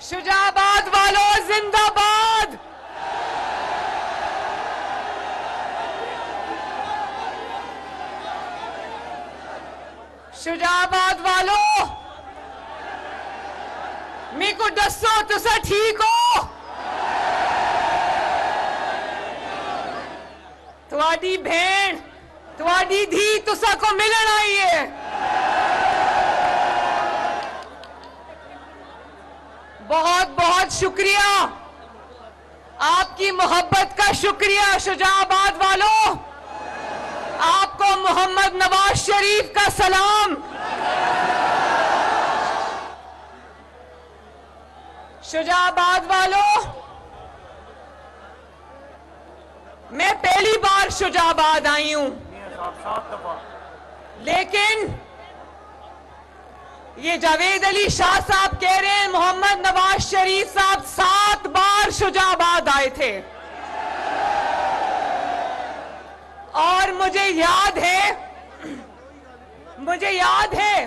शुजाबाद वालों जिंदाबाद। शुजाबाद वालों मीकू दसो तुसा ठीक हो? तुहाडी भेण तुहाडी धी तुसा को मिलन आई है। बहुत बहुत शुक्रिया, आपकी मोहब्बत का शुक्रिया शुजाबाद वालों। आपको मोहम्मद नवाज शरीफ का सलाम। शुजाबाद वालों, मैं पहली बार शुजाबाद आई हूं, लेकिन ये जावेद अली शाह साहब कह रहे हैं मोहम्मद नवाज शरीफ साहब 7 बार शुजाबाद आए थे। और मुझे याद है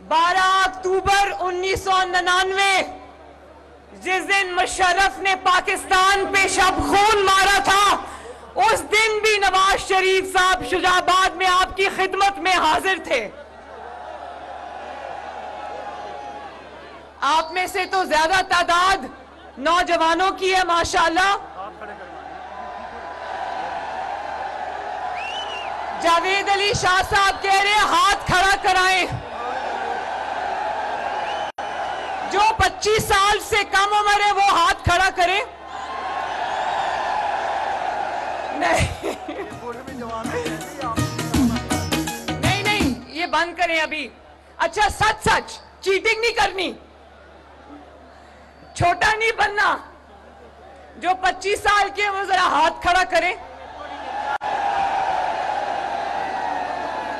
12 अक्टूबर 1999 जिस दिन मुशर्रफ ने पाकिस्तान पे शब खून मारा था, उस दिन भी नवाज शरीफ साहब शुजाबाद में आपकी खिदमत में हाजिर थे। आप में से तो ज्यादा तादाद नौजवानों की है माशाल्लाह। जावेद अली शाह साहब कह रहे हैं हाथ खड़ा कराएं। जो 25 साल से कम उम्र है वो हाथ खड़ा करे। नहीं, ये बंद करें अभी। अच्छा, सच चीटिंग नहीं करनी, छोटा नहीं बनना। जो 25 साल के वो जरा हाथ खड़ा करें।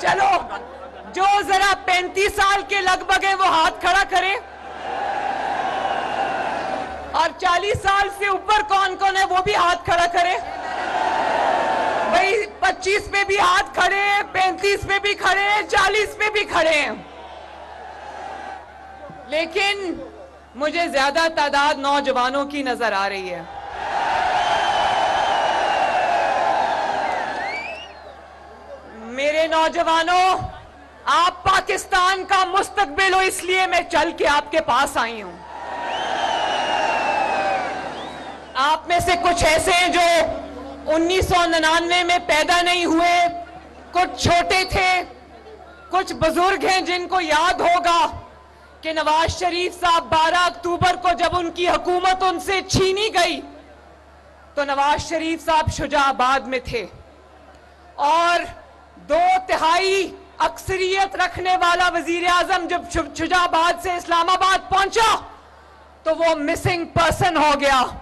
चलो, जो जरा 35 साल के लगभग है वो हाथ खड़ा करें। और 40 साल से ऊपर कौन कौन है वो भी हाथ खड़ा करें। भाई 25 पे भी हाथ खड़े हैं, 35 पे भी खड़े हैं, 40 पे भी खड़े हैं। लेकिन मुझे ज्यादा तादाद नौजवानों की नजर आ रही है। मेरे नौजवानों, आप पाकिस्तान का मुस्तकबिल हो, इसलिए मैं चल के आपके पास आई हूं। आप में से कुछ ऐसे हैं जो 1999 में पैदा नहीं हुए, कुछ छोटे थे, कुछ बुजुर्ग हैं जिनको याद होगा कि नवाज शरीफ साहब 12 अक्टूबर को जब उनकी हुकूमत उनसे छीनी गई तो नवाज शरीफ साहब शुजाबाद में थे। और 2/3 अक्सरियत रखने वाला वजीर आजम जब शुजाबाद से इस्लामाबाद पहुंचा तो वो मिसिंग पर्सन हो गया।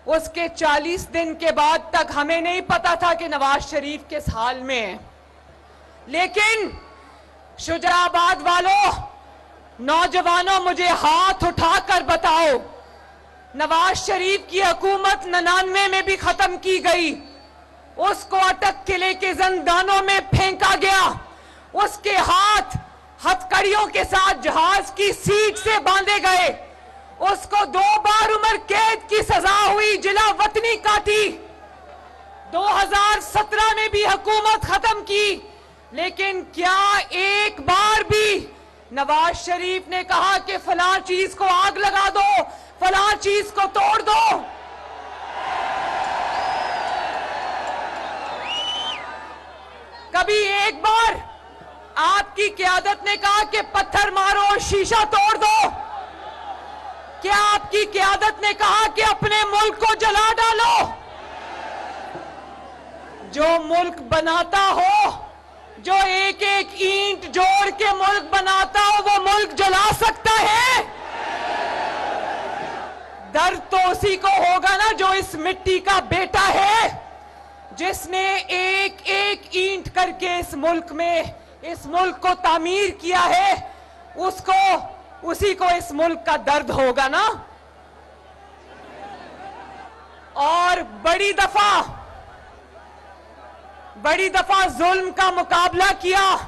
उसके 40 दिन के बाद तक हमें नहीं पता था कि नवाज शरीफ किस हाल में है। लेकिन शुजाबाद वालों, नौजवानों, मुझे हाथ उठाकर बताओ, नवाज शरीफ की हुकूमत 99 में भी खत्म की गई, उसको अटक किले के जिंदानों में फेंका गया, उसके हाथ हथकड़ियों के साथ जहाज की सीट से बांधे गए, उसको 2 बार उम्र कैद की सजा हुई, जिला वतनी काटी। 2017 में भी हुकूमत खत्म की, लेकिन क्या एक बार भी नवाज शरीफ ने कहा कि फलां चीज को आग लगा दो, फलां चीज को तोड़ दो? कभी एक बार आपकी क़यादत ने कहा कि पत्थर मारो और शीशा तोड़ दो? क्या आपकी क़यादत ने कहा कि अपने मुल्क को जला डालो? जो मुल्क बनाता हो, जो एक एक ईंट जोड़ के मुल्क बनाता हो, वो मुल्क जला सकता है? दर्द तो उसी को होगा ना जो इस मिट्टी का बेटा है, जिसने एक एक ईंट करके इस मुल्क को तामीर किया है। उसी को इस मुल्क का दर्द होगा ना। और बड़ी दफा जुल्म का मुकाबला किया,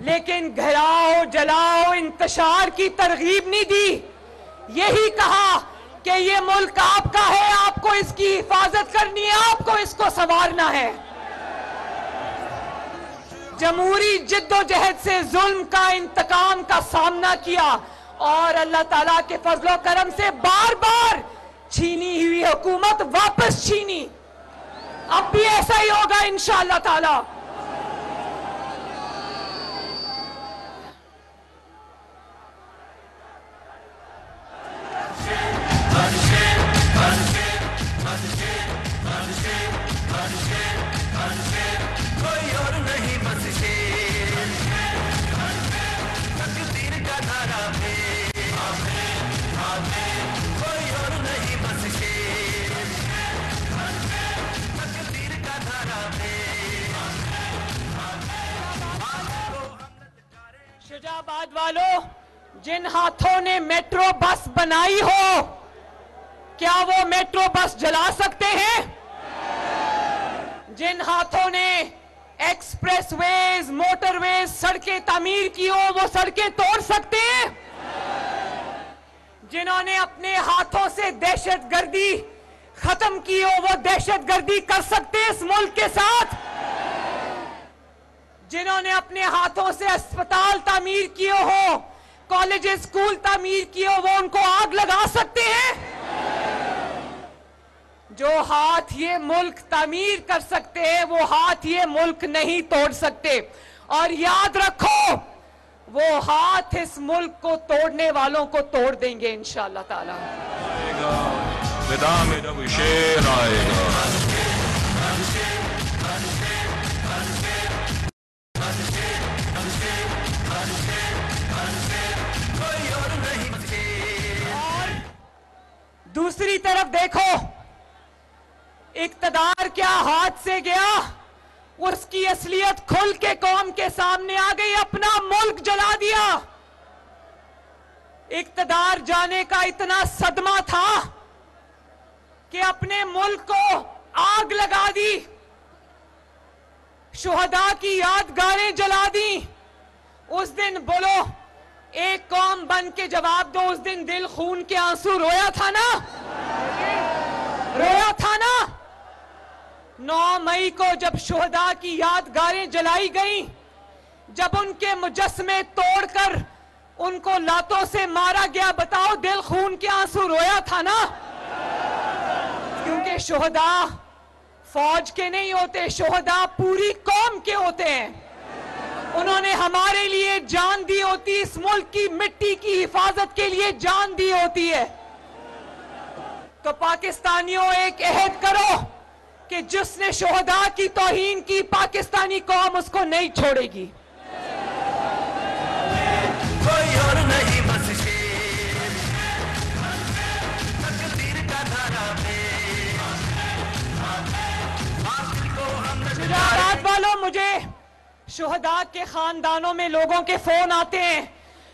लेकिन घेराव, जलाओ, इंतशार की तरगीब नहीं दी। यही कहा कि ये मुल्क आपका है, आपको इसकी हिफाजत करनी है, आपको इसको संवारना है। जमहूरी जिद्दोजहद से जुल्म का, इंतकाम का सामना किया और अल्लाह ताला के फजलो करम से बार बार छीनी हुई हुकूमत वापस छीनी। अब भी ऐसा ही होगा इंशाअल्लाह ताला। शुजाबाद वालों, जिन हाथों ने मेट्रो बस बनाई हो, क्या वो मेट्रो बस जला सकते हैं? जिन हाथों ने एक्सप्रेसवेज, मोटरवेज, सड़कें तामीर की हो, वो सड़कें तोड़ सकते हैं? जिन्होंने अपने हाथों से दहशतगर्दी खत्म की हो, वो दहशतगर्दी कर सकते हैं इस मुल्क के साथ? जिन्होंने अपने हाथों से अस्पताल तामीर किए हो, कॉलेज स्कूल तामीर किए हो, वो उनको आग लगा सकते हैं? जो हाथ ये मुल्क तामीर कर सकते हैं, वो हाथ ये मुल्क नहीं तोड़ सकते। और याद रखो, वो हाथ इस मुल्क को तोड़ने वालों को तोड़ देंगे इंशाअल्लाह ताला। विदा में जब शेर आएगा, दूसरी तरफ देखो, इक्तदार क्या हाथ से गया, उसकी असलियत खुल के कौम के सामने आ गई, अपना मुल्क जला दिया। इक्तदार जाने का इतना सदमा था कि अपने मुल्क को आग लगा दी, शुहदा की यादगारें जला दी। उस दिन बोलो, एक कौम बन के जवाब दो, उस दिन दिल खून के आंसू रोया था ना? रोया था ना? 9 मई को जब शुहदा की यादगारें जलाई गई, जब उनके मुजस्समे तोड़कर उनको लातों से मारा गया, बताओ दिल खून के आंसू रोया था ना? क्योंकि शुहदा फौज के नहीं होते, शुहदा पूरी कौम के होते हैं। उन्होंने हमारे लिए जान दी होती, इस मुल्क की मिट्टी की हिफाजत के लिए जान दी होती है। तो पाकिस्तानियों, एक अहद करो कि जिसने शुहदा की तौहीन की, पाकिस्तानी कौम उसको नहीं छोड़ेगी। कोई और नहीं बस शुजाबाद वालों, मुझे शुहदा के खानदानों में लोगों के फोन आते हैं,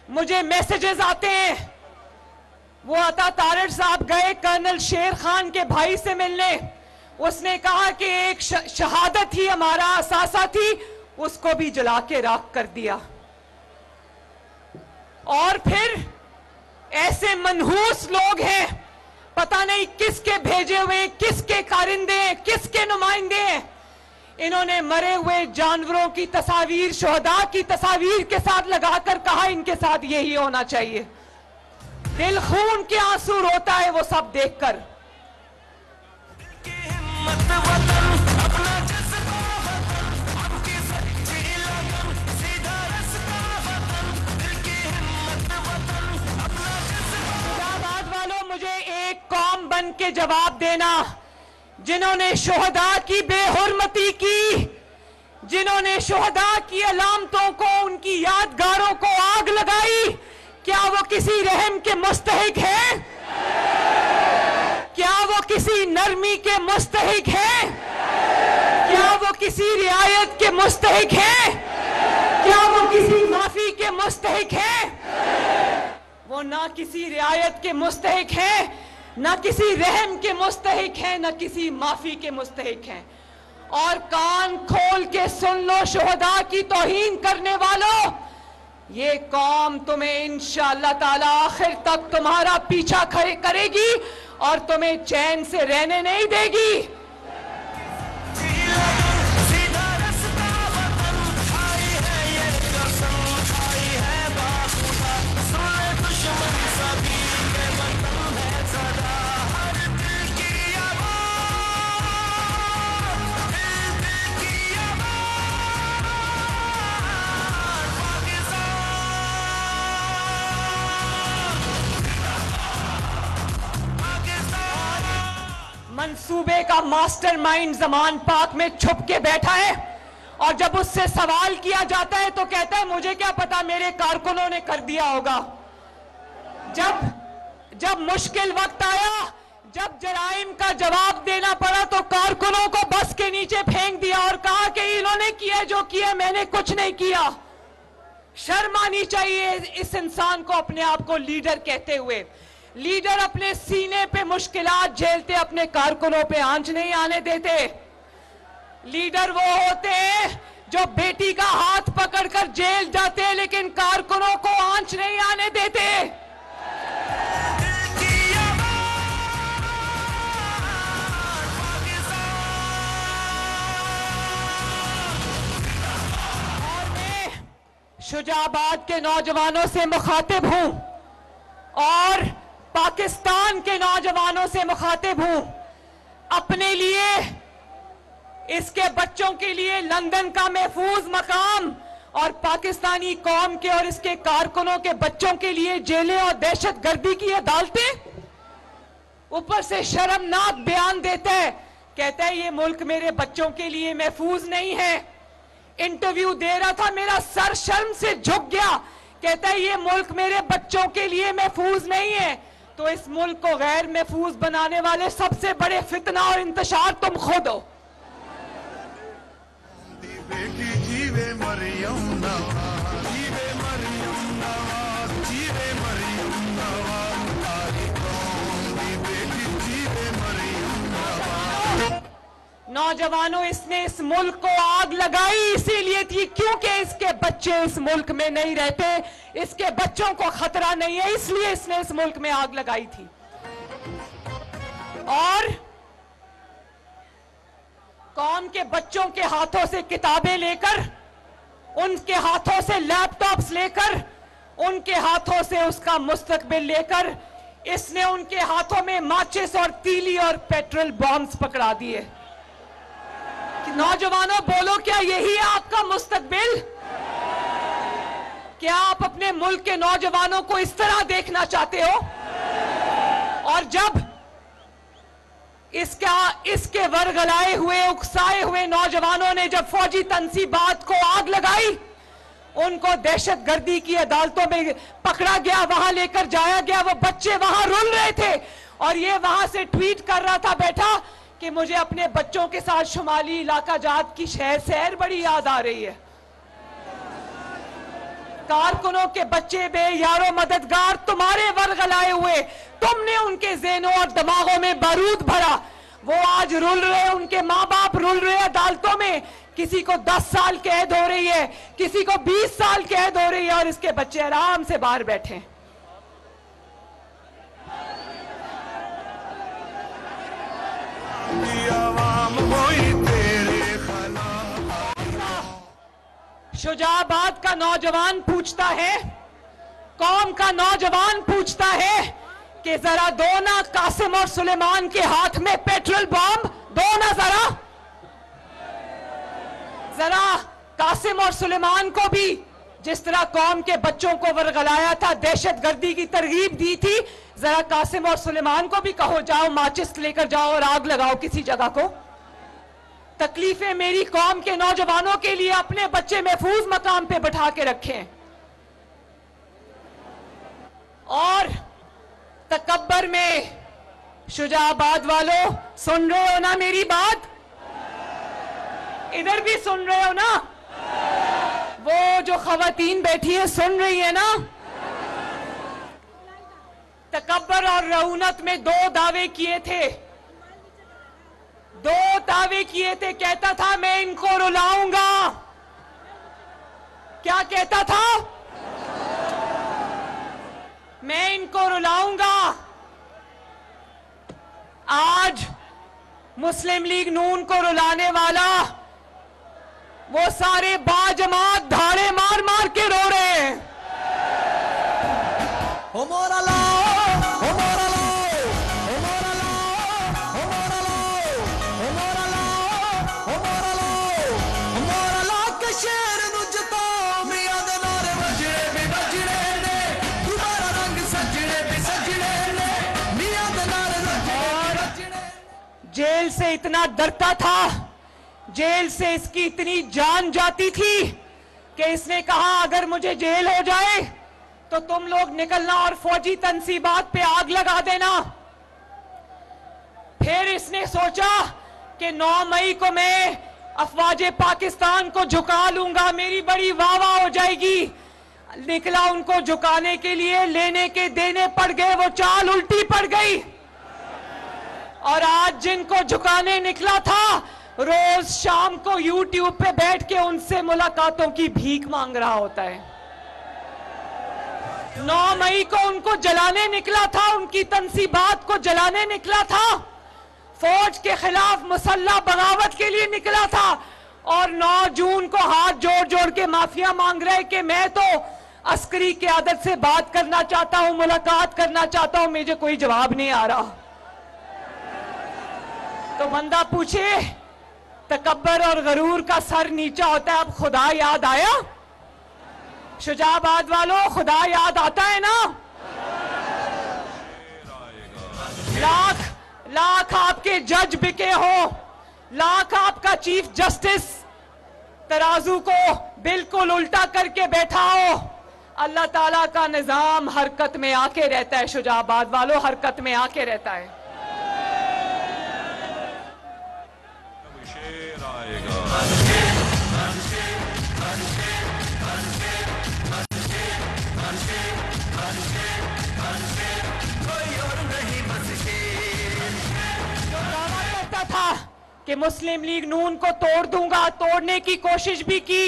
मुझे मैसेजेस आते हैं। वो अता तारड़ साहब गए कर्नल शेर खान के भाई से मिलने, उसने कहा कि एक शहादत ही हमारा असासा थी, उसको भी जला के राख कर दिया। और फिर ऐसे मनहूस लोग हैं, पता नहीं किसके भेजे हुए, किसके कारिंदे, किसके नुमाइंदे हैं। इन्होंने मरे हुए जानवरों की तस्वीर शुहदा की तस्वीर के साथ लगाकर कहा इनके साथ यही होना चाहिए। दिल खून के आंसू रोता है वो सब देखकर। इस्लामाबाद वालों, मुझे एक कौम बन के जवाब देना, जिन्होंने शुहदा की बेहुरमती की, जिन्होंने शुहदा की अलामतों को, उनकी यादगारों को आग लगाई, क्या वो किसी रहम के मुस्तहिक है? क्या वो किसी नरमी के मुस्तहिक है? क्या वो किसी रियायत के मुस्तहिक है? क्या वो किसी माफी के मुस्तहिक है? वो ना किसी रियायत के मुस्तहिक है, ना किसी रहम के मुस्तहिक है, ना किसी माफी के मुस्तहिक हैं। और कान खोल के सुन लो शुहदा की तौहीन करने वालों, ये कौम तुम्हें इंशाअल्लाह ताला आखिर तक तुम्हारा पीछा करेगी और तुम्हें चैन से रहने नहीं देगी। मंसूबे का मास्टरमाइंड जमान पाक में छुप के बैठा है और जब उससे सवाल किया जाता है तो कहता है मुझे क्या पता, मेरे कारकुनों ने कर दिया होगा। जब मुश्किल वक्त आया, जब जराइम का जवाब देना पड़ा तो कारकुनों को बस के नीचे फेंक दिया और कहा कि इन्होंने किया जो किया, मैंने कुछ नहीं किया। शर्म आनी चाहिए इस इंसान को अपने आप को लीडर कहते हुए। लीडर अपने सीने पे मुश्किलात झेलते, अपने कारकुनों पे आंच नहीं आने देते। लीडर वो होते हैं जो बेटी का हाथ पकड़कर जेल जाते हैं लेकिन कारकुनों को आंच नहीं आने देते। और मैं शुजाबाद के नौजवानों से मुखातिब हूं और पाकिस्तान के नौजवानों से मुखातिब हूं। अपने लिए, इसके बच्चों के लिए लंदन का महफूज मकाम और पाकिस्तानी कौम के और इसके कारकुनों के बच्चों के लिए जेलें और दहशतगर्दी की अदालतें। ऊपर से शर्मनाक बयान देता है, कहता है ये मुल्क मेरे बच्चों के लिए महफूज नहीं है। इंटरव्यू दे रहा था, मेरा सर शर्म से झुक गया। कहता है ये मुल्क मेरे बच्चों के लिए महफूज नहीं है। तो इस मुल्क को गैर महफूज बनाने वाले सबसे बड़े फितना और इंतशार तुम खुद हो। नौजवानों, इसने इस मुल्क को आग लगाई इसीलिए थी क्योंकि इसके बच्चे इस मुल्क में नहीं रहते, इसके बच्चों को खतरा नहीं है, इसलिए इसने इस मुल्क में आग लगाई थी। और कौम के बच्चों के हाथों से किताबें लेकर, उनके हाथों से लैपटॉप्स लेकर, उनके हाथों से उसका मुस्तकबिल लेकर इसने उनके हाथों में माचिस और तीली और पेट्रोल बॉम्ब्स पकड़ा दिए। नौजवानों बोलो, क्या यही है आपका मुस्तकबिल? क्या आप अपने मुल्क के नौजवानों को इस तरह देखना चाहते हो? और जब इसके वरगलाए हुए, उकसाए हुए नौजवानों ने जब फौजी तंसीबात को आग लगाई, उनको दहशतगर्दी की अदालतों में पकड़ा गया, वहां लेकर जाया गया, वो बच्चे वहां रुल रहे थे और ये वहां से ट्वीट कर रहा था बैठा कि मुझे अपने बच्चों के साथ शुमाली इलाका जात की सैर बड़ी याद आ रही है। कारकुनों के बच्चे बेयारो मददगार तुम्हारे वरगलाए हुए, तुमने उनके ज़हनों और दिमागों में बारूद भरा, वो आज रुल रहे, उनके माँ बाप रुल रहे अदालतों में। किसी को 10 साल कैद हो रही है, किसी को 20 साल कैद हो रही है और इसके बच्चे आराम से बाहर बैठे हैं। शुजाबाद का नौजवान पूछता है, कौम का नौजवान पूछता है कि जरा दो ना कासिम और सुलेमान के हाथ में पेट्रोल बॉम्ब दो ना, जरा कासिम और सुलेमान को भी जिस तरह कौम के बच्चों को वरगलाया था, दहशतगर्दी की तरगीब दी थी, जरा कासिम और सुलेमान को भी कहो जाओ माचिस लेकर जाओ और आग लगाओ किसी जगह को। तकलीफें मेरी कौम के नौजवानों के लिए अपने बच्चे महफूज मकाम पे बैठा के रखें। और तकब्बर में शुजाबाद वालों, सुन रहे हो ना मेरी बात? इधर भी सुन रहे हो ना? वो जो खवातीन बैठी है सुन रही है ना? तकब्बर और रऊनत में 2 दावे किए थे। 2 दावे किए थे, कहता था मैं इनको रुलाऊंगा। क्या कहता था? मैं इनको रुलाऊंगा। आज मुस्लिम लीग नून को रुलाने वाला वो सारे बाजमात धाड़े मार मार के रो रहे हैं। जेल से इतना डरता था, जेल से इसकी इतनी जान जाती थी कि इसने कहा अगर मुझे जेल हो जाए तो तुम लोग निकलना और फौजी तंसीबात पे आग लगा देना। फिर इसने सोचा कि 9 मई को मैं अफवाजे पाकिस्तान को झुका लूंगा, मेरी बड़ी वाह वाह हो जाएगी। निकला उनको झुकाने के लिए, लेने के देने पड़ गए, वो चाल उल्टी पड़ गई। और आज जिनको झुकाने निकला था, रोज शाम को YouTube पे बैठ के उनसे मुलाकातों की भीख मांग रहा होता है। 9 मई को उनको जलाने निकला था, उनकी तंसीबात को जलाने निकला था, फौज के खिलाफ मुसल्ला बगावत के लिए निकला था। और 9 जून को हाथ जोड़ जोड़ के माफिया मांग रहे कि मैं तो अस्करी क़यादत से बात करना चाहता हूं, मुलाकात करना चाहता हूं, मुझे कोई जवाब नहीं आ रहा। तो बंदा पूछे, तकब्बर और गरूर का सर नीचा होता है, अब खुदा याद आया? शुजाबाद वालों, खुदा याद आता है ना? लाख लाख आपके जज बिके हो, लाख आपका चीफ जस्टिस तराजू को बिल्कुल उल्टा करके बैठा हो, अल्लाह ताला का निजाम हरकत में आके रहता है। शुजाबाद वालों, हरकत में आके रहता है। था कि मुस्लिम लीग नून को तोड़ दूंगा, तोड़ने की कोशिश भी की,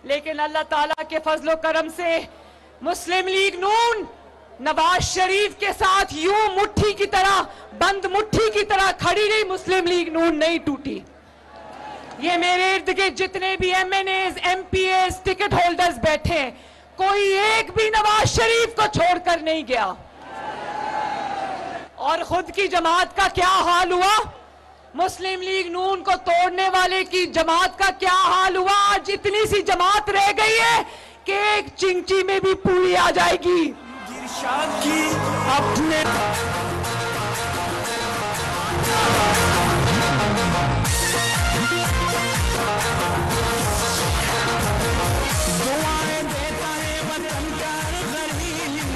लेकिन अल्लाह ताला के फजलो करम से मुस्लिम लीग नून नवाज शरीफ के साथ यूं मुट्ठी की तरह, बंद मुट्ठी की तरह खड़ी रही। मुस्लिम लीग नून नहीं टूटी। ये मेरे इर्द गिर्द जितने भी MNAs, MPAs, टिकट होल्डर्स बैठे, कोई एक भी नवाज शरीफ को छोड़कर नहीं गया। और खुद की जमात का क्या हाल हुआ? मुस्लिम लीग नून को तोड़ने वाले की जमात का क्या हाल हुआ? आज इतनी सी जमात रह गई है कि एक चिंची में भी पूरी आ जाएगी। की अपने दुआएं देता है वतन का गरीब,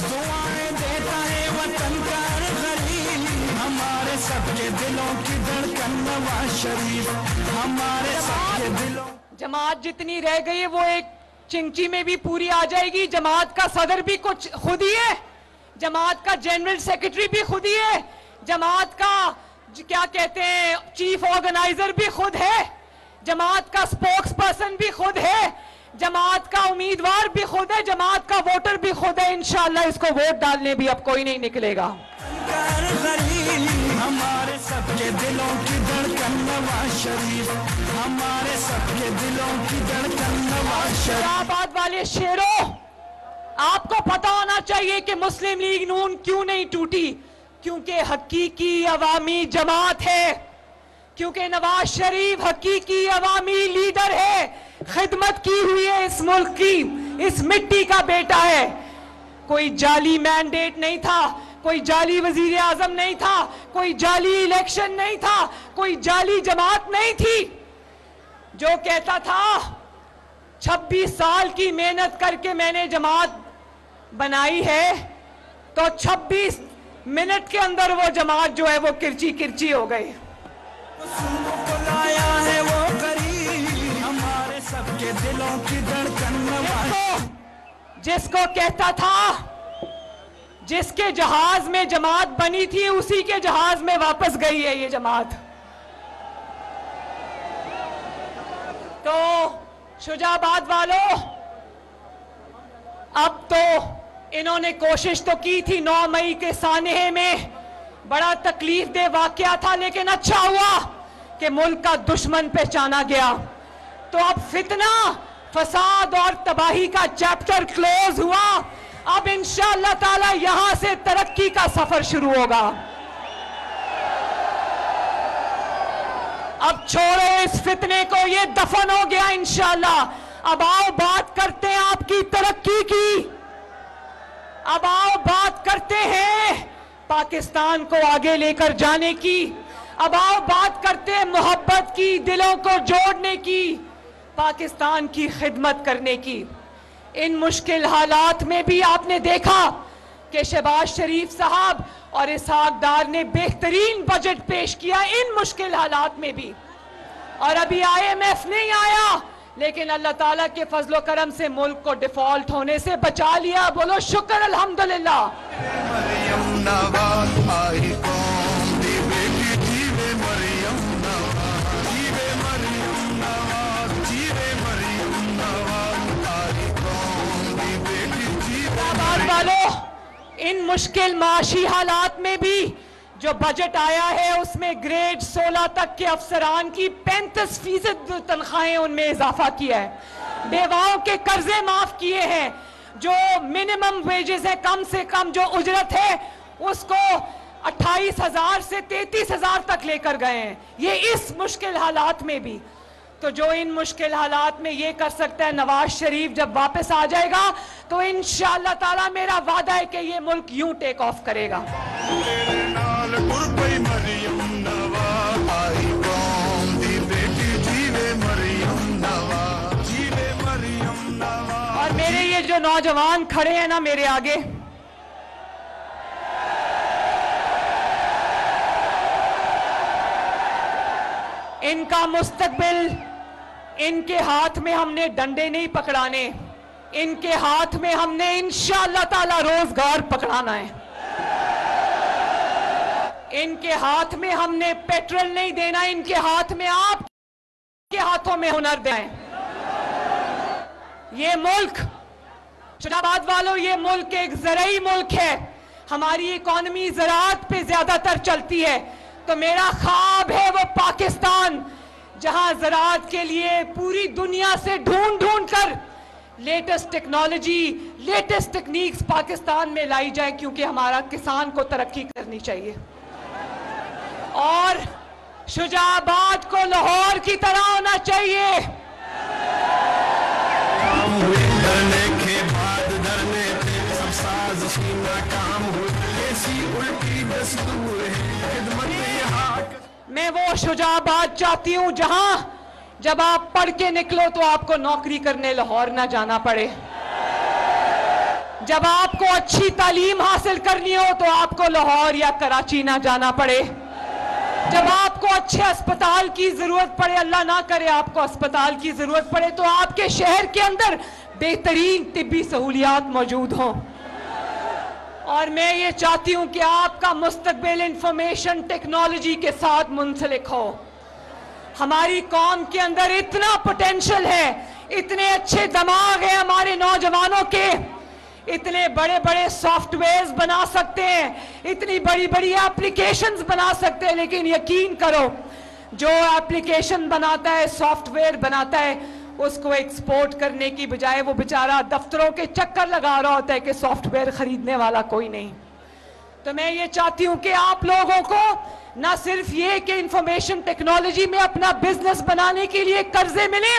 दुआएं देता है वतन का गरीब, हमारे सबके दिलों की धड़कन नवाज शरीफ, हमारे सबके दिलों। जमात जितनी रह गई है वो एक चिंची में भी पूरी आ जाएगी। जमात का सदर भी कुछ खुद ही है, जमात का जनरल सेक्रेटरी भी खुद ही है, जमात का क्या कहते हैं चीफ ऑर्गेनाइजर भी खुद है, जमात का स्पोक्स पर्सन भी खुद है, जमात का उम्मीदवार भी खुद है, जमात का वोटर भी खुद है। इंशाअल्लाह इसको वोट डालने भी अब कोई नहीं निकलेगा। हमारे सबके दिलों की धड़कन नवाज शरीफ, हमारे सबके दिलों की धड़कन नवाज शरीफ। इस्लामाबाद वाले शेरों, आपको पता होना चाहिए कि मुस्लिम लीग नून क्यों नहीं टूटी, क्योंकि हकीकी अवामी जमात है, क्योंकि नवाज शरीफ हकीकी अवामी लीडर है, खिदमत की हुई है इस मुल्क की, इस मिट्टी का बेटा है। कोई जाली मैंडेट नहीं था, कोई जाली वजीर आजम नहीं था, कोई जाली इलेक्शन नहीं था, कोई जाली जमात नहीं थी। जो कहता था 26 साल की मेहनत करके मैंने जमात बनाई है, तो 26 मिनट के अंदर वो जमात जो है वो किरची किरची हो गई। लाया है वो करीब, हमारे सबके दिलों की धड़कन। जिसको कहता था, जिसके जहाज में जमात बनी थी उसी के जहाज में वापस गई है ये जमात। शुजाबाद वालों, अब तो इन्होंने कोशिश तो की थी 9 मई के सानहे में, बड़ा तकलीफ दे वाकया था, लेकिन अच्छा हुआ कि मुल्क का दुश्मन पहचाना गया। तो अब फितना, फसाद और तबाही का चैप्टर क्लोज हुआ। अब इंशाअल्लाह ताला यहां से तरक्की का सफर शुरू होगा। अब छोड़ो इस फितने को, ये दफन हो गया इंशाअल्लाह। अब आओ बात करते हैं आपकी तरक्की की। अब आओ बात करते हैं पाकिस्तान को आगे लेकर जाने की। अब आओ बात करते हैं मोहब्बत की, दिलों को जोड़ने की, पाकिस्तान की खिदमत करने की। इन मुश्किल हालात में भी आपने देखा कि शहबाज शरीफ साहब और इसहाक डार ने बेहतरीन बजट पेश किया इन मुश्किल हालात में भी। और अभी IMF नहीं आया, लेकिन अल्लाह ताला के फजलो करम से मुल्क को डिफॉल्ट होने से बचा लिया। बोलो शुक्र अल्हम्दुलिल्लाह। वालों, इन मुश्किल माशी हालात में भी जो बजट आया है उसमें ग्रेड 16 तक के अफसरान की 35% तनख्वाहें उनमें इजाफा किया है। बेवाओं के कर्जे माफ किए हैं। जो मिनिमम वेजेस है, कम से कम जो उजरत है, उसको 28,000 से 33,000 तक लेकर गए हैं। ये इस मुश्किल हालात में भी। तो जो इन मुश्किल हालात में ये कर सकता है, नवाज शरीफ जब वापस आ जाएगा तो इंशाअल्लाह ताला मेरा वादा है कि ये मुल्क यूं टेक ऑफ करेगा। और मेरे ये जो नौजवान खड़े हैं ना मेरे आगे, इनका मुस्तकबिल इनके हाथ में हमने डंडे नहीं पकड़ाने, इनके हाथ में हमने इंशाअल्लाह ताला रोजगार पकड़ाना है। इनके हाथ में हमने पेट्रोल नहीं देना, इनके हाथ में आपके हाथों में हुनर दें। ये मुल्क, शुजाबाद वालों, ये मुल्क एक ज़राई मुल्क है। हमारी इकॉनमी ज़राअत पे ज्यादातर चलती है। तो मेरा ख्वाब है वो पाकिस्तान जहां ज़राअत के लिए पूरी दुनिया से ढूंढ ढूंढ कर latest technology, latest techniques Pakistan में लाई जाए, क्योंकि हमारा किसान को तरक्की करनी चाहिए। और शुजाबाद को लाहौर की तरह होना चाहिए। डरने के बाद डरने थे सब साजिशी नाकाम हुई, ऐसी उल्टी दस्तूर है खिदमत यहाँ। मैं वो शुजाबाद चाहती हूं जहां जब आप पढ़ के निकलो तो आपको नौकरी करने लाहौर ना जाना पड़े। जब आपको अच्छी तालीम हासिल करनी हो तो आपको लाहौर या कराची ना जाना पड़े। जब आपको अच्छे अस्पताल की जरूरत पड़े, अल्लाह ना करे आपको अस्पताल की जरूरत पड़े, तो आपके शहर के अंदर बेहतरीन तिब्बी सहूलियात मौजूद हों। और मैं ये चाहती हूं कि आपका मुस्तकबिल इंफॉर्मेशन टेक्नोलॉजी के साथ मुंसलिक हो। हमारी कौम के अंदर इतना पोटेंशियल है, इतने अच्छे दिमाग हैं हमारे नौजवानों के, इतने बड़े बड़े सॉफ्टवेयर्स बना सकते हैं, इतनी बड़ी बड़ी एप्लीकेशंस बना सकते हैं। लेकिन यकीन करो, जो एप्लीकेशन बनाता है, सॉफ्टवेयर बनाता है, उसको एक्सपोर्ट करने की बजाय वो बेचारा दफ्तरों के चक्कर लगा रहा होता है कि सॉफ्टवेयर खरीदने वाला कोई नहीं। तो मैं ये चाहती हूं कि आप लोगों को ना सिर्फ ये कि इंफॉर्मेशन टेक्नोलॉजी में अपना बिजनेस बनाने के लिए कर्जे मिले,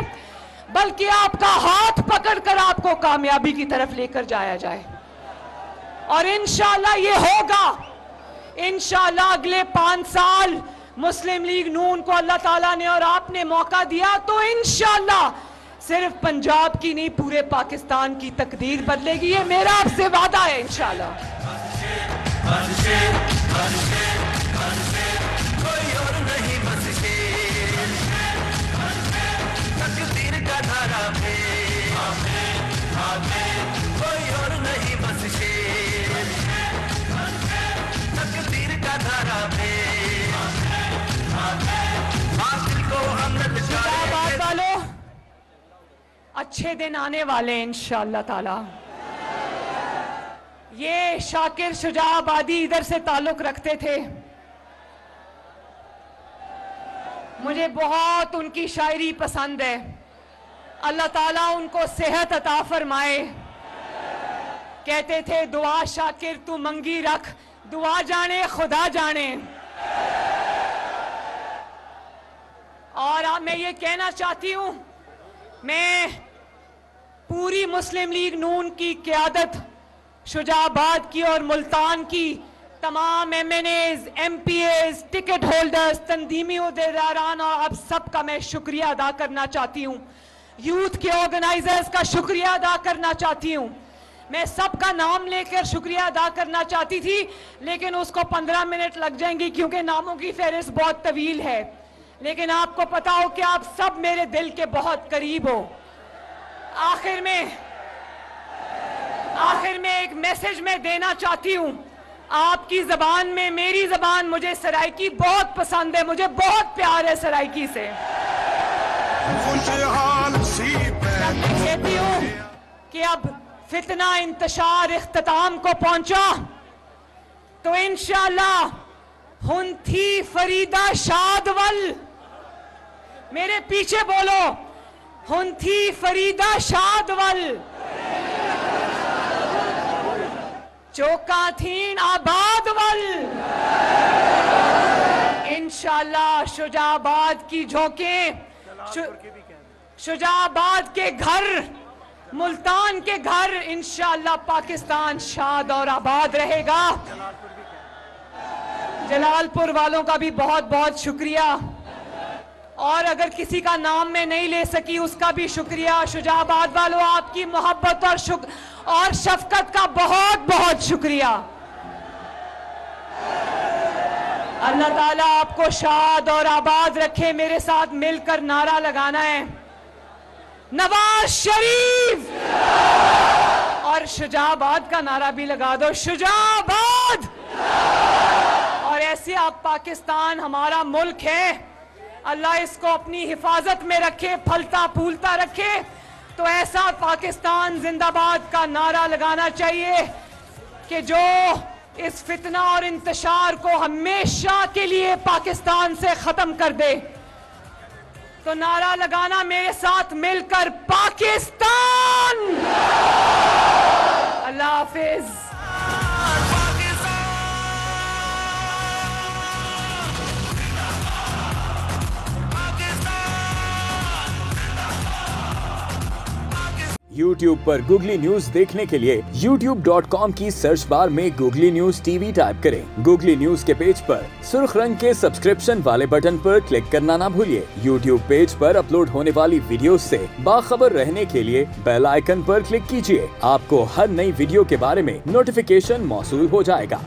बल्कि आपका हाथ पकड़कर आपको कामयाबी की तरफ लेकर जाया जाए। और इंशाअल्लाह ये होगा। इंशाअल्लाह अगले 5 साल मुस्लिम लीग नून को अल्लाह ताला ने और आपने मौका दिया तो इंशाअल्लाह सिर्फ पंजाब की नहीं, पूरे पाकिस्तान की तकदीर बदलेगी। ये मेरा आपसे वादा है इंशाअल्लाह। कोई और नहीं बस तकदीर का धारा पे, कोई और नहीं बस तकदीर का धारा पे हासिल को हम शुजाबाद वालों, अच्छे दिन आने वाले हैं इंशाअल्लाह ताला। ये शाकिर शुजाआबादी इधर से ताल्लुक रखते थे, मुझे बहुत उनकी शायरी पसंद है। अल्लाह ताला उनको सेहत अता फरमाए। कहते थे दुआ शाकिर तू मंगी रख, दुआ जाने खुदा जाने। और अब मैं ये कहना चाहती हूँ, मैं पूरी मुस्लिम लीग नून की क़यादत, शुजाआबाद की और मुल्तान की तमाम MNAs, MPAs, टिकट होल्डर्स, तंजीमी उहदेदारान और आप सबका मैं शुक्रिया अदा करना चाहती हूँ। यूथ के ऑर्गेनाइजर्स का शुक्रिया अदा करना चाहती हूँ। मैं सबका नाम लेकर शुक्रिया अदा करना चाहती थी, लेकिन उसको 15 मिनट लग जाएंगी क्योंकि नामों की फहरिस्त बहुत तवील है। लेकिन आपको पता हो कि आप सब मेरे दिल के बहुत करीब हो। आखिर में एक मैसेज मैं देना चाहती हूँ आपकी जबान में। मेरी जबान मुझे सराइकी बहुत पसंद है, मुझे बहुत प्यार है सराइकी से। कहती हूँ कि अब फितना इंतशार इख्तिताम को पहुंचा तो इंशाअल्लाह हुन थी फरीदा शादवल। मेरे पीछे बोलो, हुन थी फरीदा शादवल, चौका थीन आबादवल। इंशाअल्लाह शुजाआबाद की झोंकें, शुजाआबाद के घर, मुल्तान के घर, इंशाअल्लाह पाकिस्तान शाद और आबाद रहेगा। जलालपुर वालों का भी बहुत बहुत शुक्रिया, और अगर किसी का नाम मैं नहीं ले सकी उसका भी शुक्रिया। शुजाआबाद वालों, आपकी मोहब्बत और शफकत का बहुत बहुत शुक्रिया। अल्लाह ताला आपको शाद और आबाद रखे। मेरे साथ मिलकर नारा लगाना है, नवाज शरीफ, और शुजाआबाद का नारा भी लगा दो, शुजाआबाद। और ऐसे आप, पाकिस्तान हमारा मुल्क है, अल्लाह इसको अपनी हिफाजत में रखे, फलता फूलता रखे। तो ऐसा पाकिस्तान जिंदाबाद का नारा लगाना चाहिए कि जो इस फितना और इंतशार को हमेशा के लिए पाकिस्तान से खत्म कर दे। तो नारा लगाना मेरे साथ मिलकर, पाकिस्तान। अल्लाह हाफिज। YouTube पर गूगली न्यूज देखने के लिए youtube.com की सर्च बार में गूगली न्यूज TV टाइप करें। गूगली न्यूज के पेज पर सुर्ख रंग के सब्सक्रिप्शन वाले बटन पर क्लिक करना ना भूलिए। YouTube पेज पर अपलोड होने वाली वीडियोस से बाखबर रहने के लिए बेल आइकन पर क्लिक कीजिए। आपको हर नई वीडियो के बारे में नोटिफिकेशन मौसूल हो जाएगा।